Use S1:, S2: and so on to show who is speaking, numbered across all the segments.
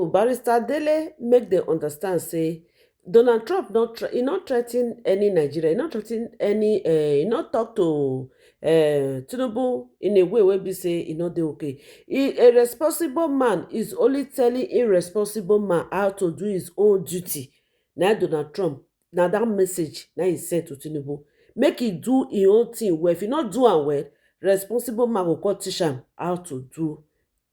S1: Barrister Dele make them understand say Donald Trump he not threaten any Nigeria, he not threaten any he not talk to Tinubu in a way where we say he not dey okay. A responsible man is only telling irresponsible man how to do his own duty. Now Donald Trump, now that message now he sent to Tinubu. Make he do his own thing well. If he not do am well, responsible man go come teach am how to do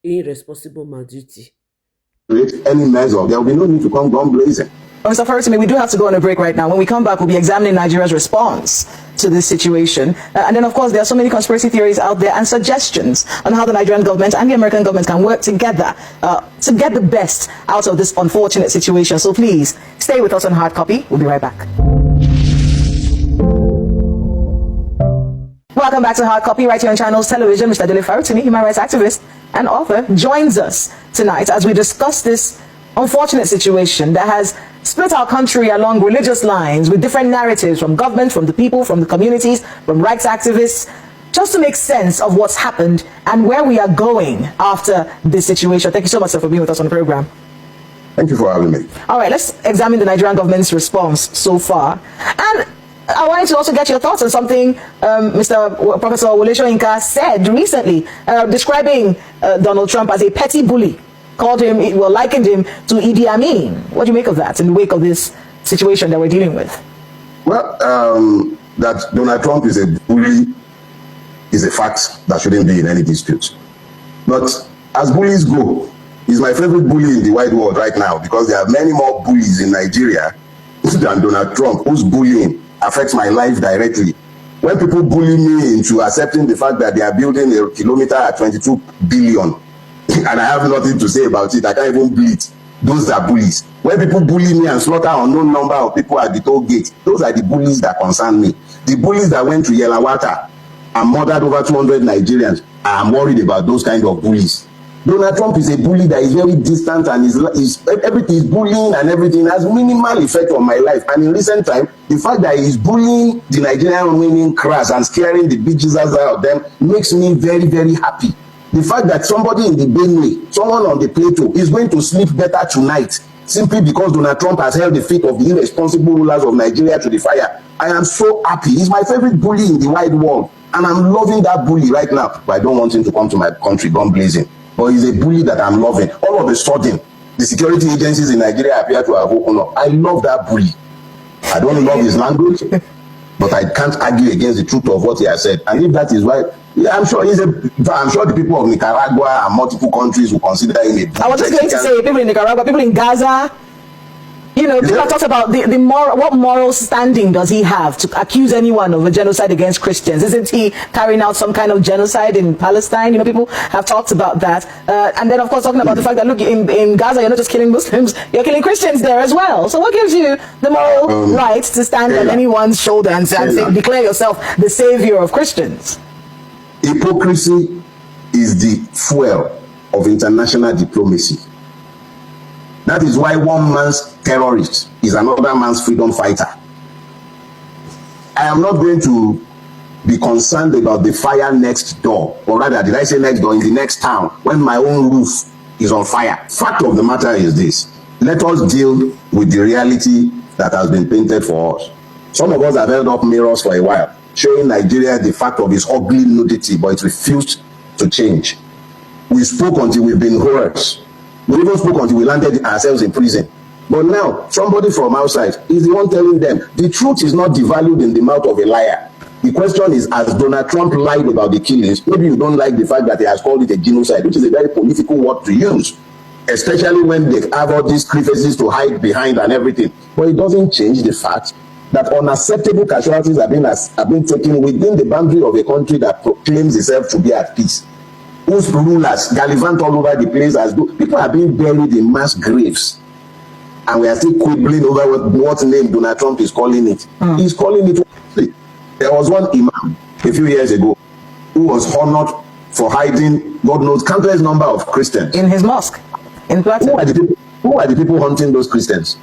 S1: irresponsible man duty.
S2: Any measure, there will be no need to come gun blazing.
S3: Mr. Farutimi, we do have to go on a break right now. When we come back, we'll be examining Nigeria's response to this situation. And then, of course, there are so many conspiracy theories out there and suggestions on how the Nigerian government and the American government can work together to get the best out of this unfortunate situation. So please, stay with us on Hard Copy. We'll be right back. Welcome back to Hard Copy right here on Channels Television. Mr. Dele Farutimi, human rights activist and author, joins us tonight as we discuss this unfortunate situation that has split our country along religious lines with different narratives from government, from the people, from the communities, from rights activists, just to make sense of what's happened and where we are going after this situation. Thank you so much, sir, for being with us on the program.
S2: Thank you for having me.
S3: All right, let's examine the Nigerian government's response so far. And I wanted to also get your thoughts on something Professor Wole Soyinka said recently, describing Donald Trump as a petty bully. Likened him to Idi Amin. What do you make of that in the wake of this situation that we're dealing with?
S2: Well, that Donald Trump is a bully is a fact that shouldn't be in any dispute. But as bullies go, he's my favorite bully in the wide world right now, because there are many more bullies in Nigeria than Donald Trump, whose bullying affects my life directly. When people bully me into accepting the fact that they are building a kilometer at 22 billion, and I have nothing to say about it, I can't even bleed, those are bullies. When people bully me and slaughter unknown number of people at the toll gate, those are the bullies that concern me. The bullies that went to Yelawata and murdered over 200 Nigerians, I'm worried about those kind of bullies. Donald Trump is a bully that is very distant, and everything is bullying, and everything has minimal effect on my life. And in recent time, the fact that he's bullying the Nigerian women class and scaring the bitches out of them makes me very, very happy. The fact that somebody in the Benue, someone on the Plateau, is going to sleep better tonight simply because Donald Trump has held the feet of the irresponsible rulers of Nigeria to the fire. I am so happy. He's my favorite bully in the wide world, and I'm loving that bully right now. But I don't want him to come to my country gun blazing. But he's a bully that I'm loving. All of a sudden, the security agencies in Nigeria appear to have woken up. I love that bully. I don't love his language, but I can't argue against the truth of what he has said. And if that is why, yeah, I'm sure the people of Nicaragua and multiple countries will consider him a bully.
S3: I was just going to say, people in Nicaragua, people in Gaza, people have talked about what moral standing does he have to accuse anyone of a genocide against Christians? Isn't he carrying out some kind of genocide in Palestine? People have talked about that. And then, of course, talking about the fact that, look, in Gaza, you're not just killing Muslims, you're killing Christians there as well. So what gives you the moral right to stand on anyone's shoulder and declare yourself the savior of Christians?
S2: Hypocrisy is the fuel of international diplomacy. That is why one man's terrorist is another man's freedom fighter. I am not going to be concerned about the fire next door, or rather, did I say next door, in the next town, when my own roof is on fire. Fact of the matter is this: let us deal with the reality that has been painted for us. Some of us have held up mirrors for a while, showing Nigeria the fact of its ugly nudity, but it refused to change. We spoke until we've been horrors. We even spoke until we landed ourselves in prison. But now, somebody from outside is the one telling them the truth is not devalued in the mouth of a liar. The question is, has Donald Trump lied about the killings? Maybe you don't like the fact that he has called it a genocide, which is a very political word to use, especially when they have all these crevices to hide behind and everything. But it doesn't change the fact that unacceptable casualties have been taken within the boundary of a country that proclaims itself to be at peace, whose rulers gallivant all over the place as though people are being buried in mass graves. And we are still quibbling over what name Donald Trump is calling it. He's calling it. There was one imam a few years ago who was honored for hiding, God knows, countless number of Christians
S3: in his mosque in Plateau.
S2: Who are the people hunting those Christians?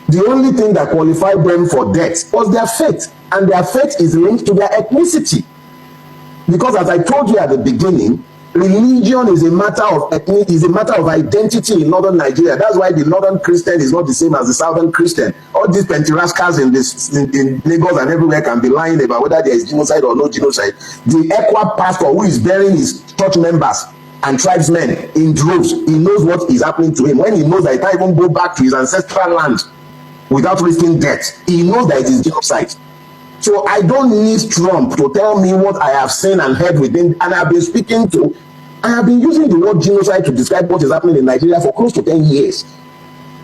S2: The only thing that qualified them for death was their faith, and their faith is linked to their ethnicity. Because as I told you at the beginning, Religion is a matter of ethnic, is a matter of identity in northern Nigeria. That's why the northern Christian is not the same as the southern Christian. All these pentirascals in Lagos and everywhere can be lying about whether there is genocide or no genocide. The Ekwa pastor who is burying his church members and tribesmen in droves, he knows what is happening to him. When he knows that he can't even go back to his ancestral land without risking death, he knows that it is genocide. So I don't need Trump to tell me what I have seen and heard within, and I've been speaking to, I have been using the word genocide to describe what is happening in Nigeria for close to 10 years.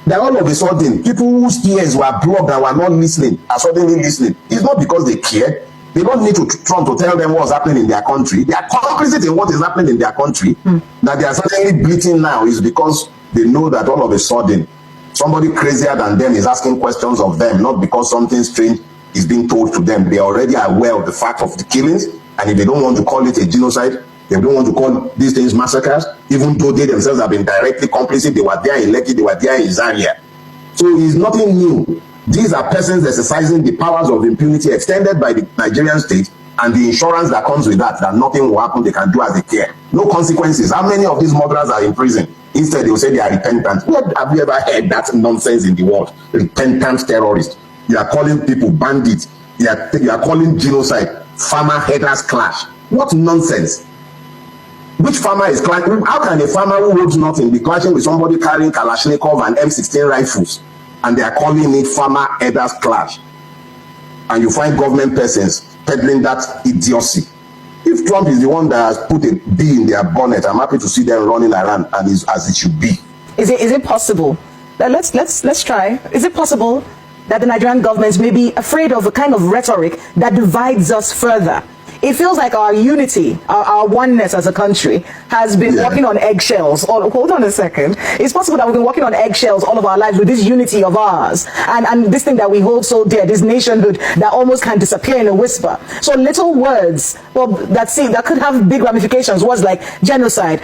S2: That all of a sudden, people whose ears were blocked and were not listening are suddenly listening. It's not because they care. They don't need Trump to tell them what's happening in their country. They are complicit in what is happening in their country. That they are suddenly bleating now is because they know that all of a sudden, somebody crazier than them is asking questions of them, not because something strange is being told to them. They are already aware of the fact of the killings, and if they don't want to call it a genocide, they don't want to call these things massacres, even though they themselves have been directly complicit. They were there in Lekki, they were there in Zaria. So it's nothing new. These are persons exercising the powers of impunity extended by the Nigerian state and the insurance that comes with that nothing will happen, they can do as they care. No consequences. How many of these murderers are in prison? Instead, they will say they are repentant. Have you ever heard that nonsense in the world? Repentant terrorists. You are calling people bandits. You are calling genocide farmer headers clash. What nonsense? Which farmer is clashing? How can a farmer who holds nothing be clashing with somebody carrying Kalashnikov and M16 rifles, and they are calling it farmer headers clash? And you find government persons peddling that idiocy. If Trump is the one that has put a bee in their bonnet, I'm happy to see them running around, and is as it should be.
S3: Is it possible? Let's try. Is it possible that the Nigerian government may be afraid of a kind of rhetoric that divides us further? It feels like our unity, our oneness as a country has been walking on eggshells. Hold on a second. It's possible that we've been walking on eggshells all of our lives with this unity of ours and this thing that we hold so dear, this nationhood that almost can disappear in a whisper. So little words, well, that could have big ramifications. Words like genocide,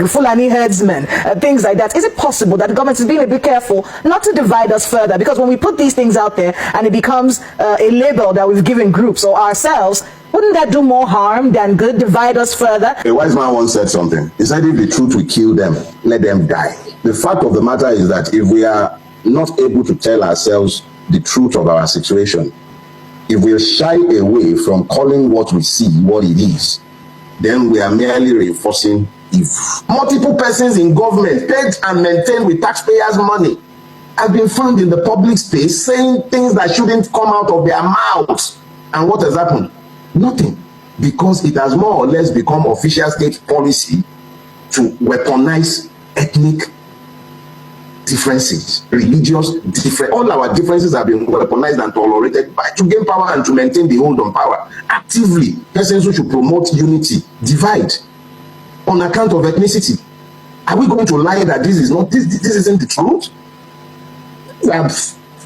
S3: Fulani herdsmen, things like that. Is it possible that the government is being a bit careful not to divide us further? Because when we put these things out there and it becomes a label that we've given groups or ourselves, wouldn't that do more harm than good, divide us further?
S2: A wise man once said something. He said, if the truth will kill them, let them die. The fact of the matter is that if we are not able to tell ourselves the truth of our situation, if we shy away from calling what we see what it is, then we are merely reinforcing evil. Multiple persons in government, paid and maintained with taxpayers' money, have been found in the public space saying things that shouldn't come out of their mouths. And what has happened? Nothing, because it has more or less become official state policy to weaponize ethnic differences, religious differences. All our differences have been weaponized and tolerated to gain power and to maintain the hold on power. Actively, persons who should promote unity divide on account of ethnicity. Are we going to lie that this isn't the truth? We have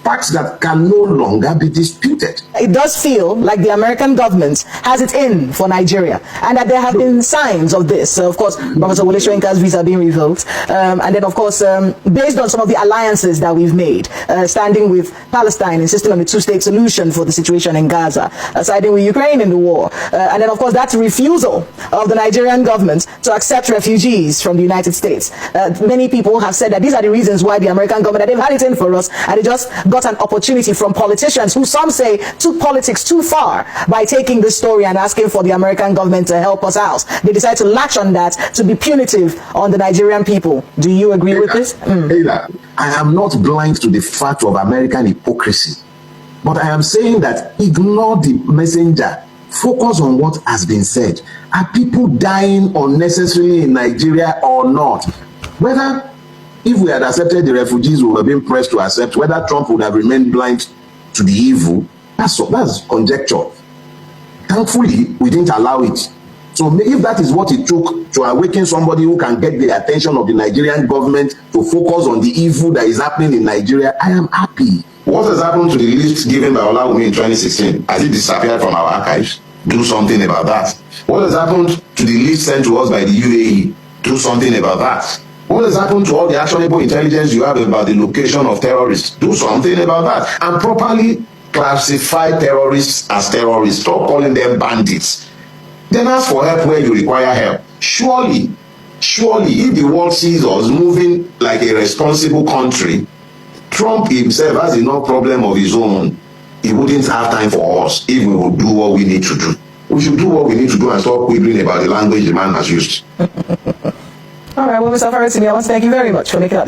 S2: facts that can no longer be disputed.
S3: It does feel like the American government has it in for Nigeria, and that there have been signs of this. So, of course, Professor Wole Soyinka's visa being revoked, and then, of course, based on some of the alliances that we've made, standing with Palestine, insisting on a two-state solution for the situation in Gaza, siding with Ukraine in the war, and then, of course, that refusal of the Nigerian government to accept refugees from the United States. Many people have said that these are the reasons why the American government, that they've had it in for us, and they just got an opportunity from politicians who some say took politics too far by taking this story and asking for the American government to help us out. They decided to latch on that to be punitive on the Nigerian people. Do you agree with this?
S2: I am not blind to the fact of American hypocrisy, but I am saying that ignore the messenger. Focus on what has been said. Are people dying unnecessarily in Nigeria or not? Whether if we had accepted the refugees we were being pressed to accept, whether Trump would have remained blind to the evil, that's conjecture. Thankfully, we didn't allow it. So if that is what it took to awaken somebody who can get the attention of the Nigerian government to focus on the evil that is happening in Nigeria, I am happy. What has happened to the list given by Olawumi in 2016? Has it disappeared from our archives? Do something about that. What has happened to the list sent to us by the UAE? Do something about that. What has happened to all the actionable intelligence you have about the location of terrorists? Do something about that. And properly classify terrorists as terrorists. Stop calling them bandits. Then ask for help where you require help. Surely, if the world sees us moving like a responsible country, Trump himself has enough problem of his own. He wouldn't have time for us if we would do what we need to do. We should do what we need to do and stop quibbling about the language the man has used.
S3: All right, well, Mr. Farasimi, I want to thank you very much for making up.